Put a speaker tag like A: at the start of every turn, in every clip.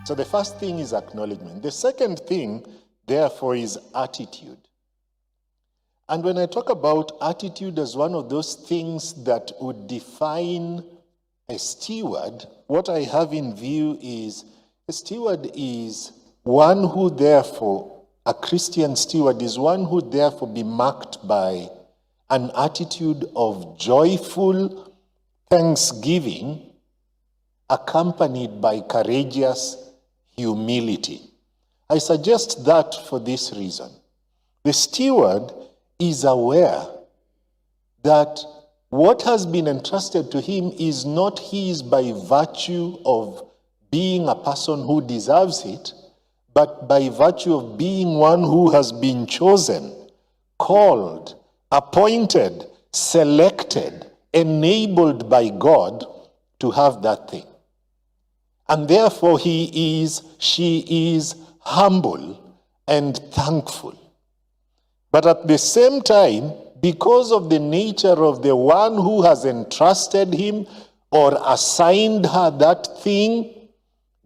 A: So the first thing is acknowledgement. The second thing, therefore, is attitude. And when I talk about attitude as one of those things that would define a steward, what I have in view is a steward is one who therefore, a Christian steward is one who therefore be marked by an attitude of joyful thanksgiving accompanied by courageous humility. I suggest that for this reason. The steward is aware that what has been entrusted to him is not his by virtue of being a person who deserves it, but by virtue of being one who has been chosen, called, appointed, selected, enabled by God to have that thing. And therefore she is humble and thankful. But at the same time, because of the nature of the one who has entrusted him or assigned her that thing,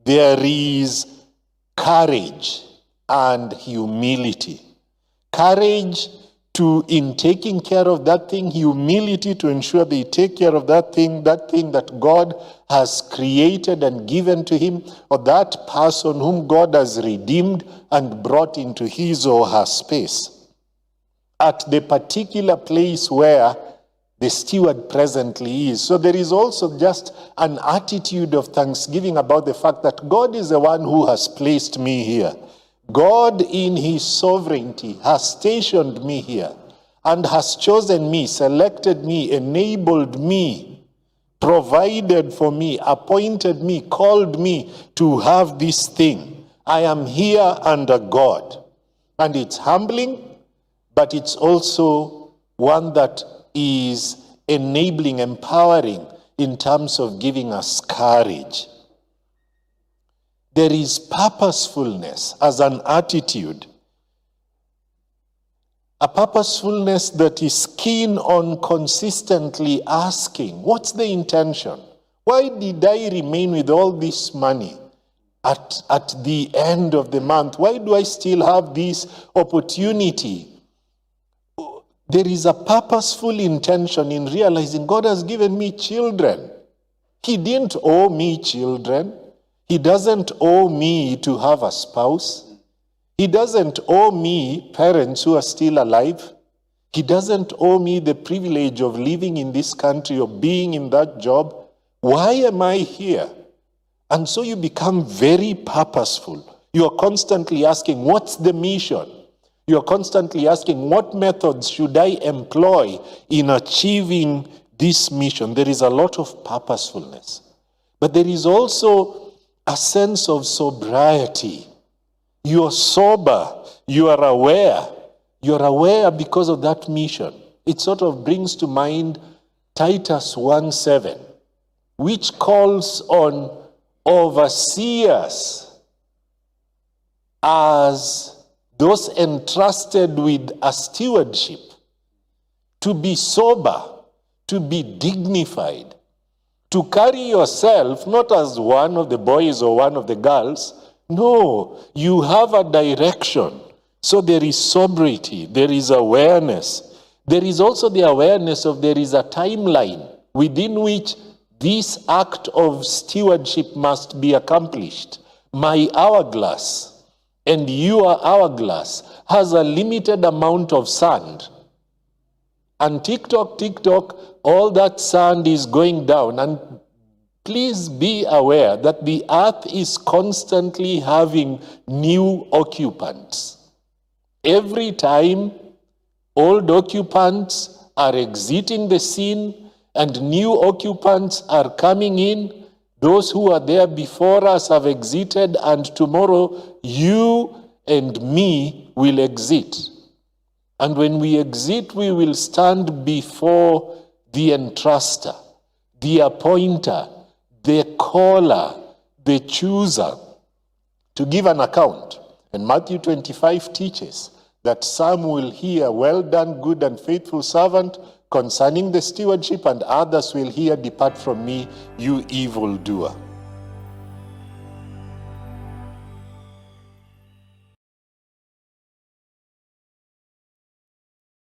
A: there is courage and humility. Courage in taking care of that thing, humility to ensure they take care of that thing that God has created and given to him, or that person whom God has redeemed and brought into his or her space at the particular place where the steward presently is. So there is also just an attitude of thanksgiving about the fact that God is the one who has placed me here. God in his sovereignty has stationed me here and has chosen me, selected me, enabled me, provided for me, appointed me, called me to have this thing. I am here under God. And it's humbling, but it's also one that is enabling, empowering in terms of giving us courage. There is purposefulness as an attitude. A purposefulness that is keen on consistently asking, what's the intention? Why did I remain with all this money at the end of the month? Why do I still have this opportunity? There is a purposeful intention in realizing God has given me children. He didn't owe me children. He doesn't owe me to have a spouse. He doesn't owe me parents who are still alive. He doesn't owe me the privilege of living in this country or being in that job. Why am I here? And so you become very purposeful. You are constantly asking, what's the mission? You are constantly asking, what methods should I employ in achieving this mission? There is a lot of purposefulness. But there is also a sense of sobriety. You are sober. You are aware. You are aware because of that mission. It sort of brings to mind Titus 1:7, which calls on overseers as those entrusted with a stewardship to be sober, to be dignified, to carry yourself not as one of the boys or one of the girls. No, you have a direction. So there is sobriety, there is awareness. There is also the awareness of there is a timeline within which this act of stewardship must be accomplished. My hourglass and your hourglass has a limited amount of sand. And tick tock, all that sand is going down. And please be aware that the earth is constantly having new occupants. Every time, old occupants are exiting the scene and new occupants are coming in. Those who are there before us have exited, and tomorrow you and me will exit. And when we exit, we will stand before the entruster, the appointer, the caller, the chooser, to give an account. And Matthew 25 teaches that some will hear, well done, good and faithful servant, concerning the stewardship, and others will hear, depart from me, you evildoer.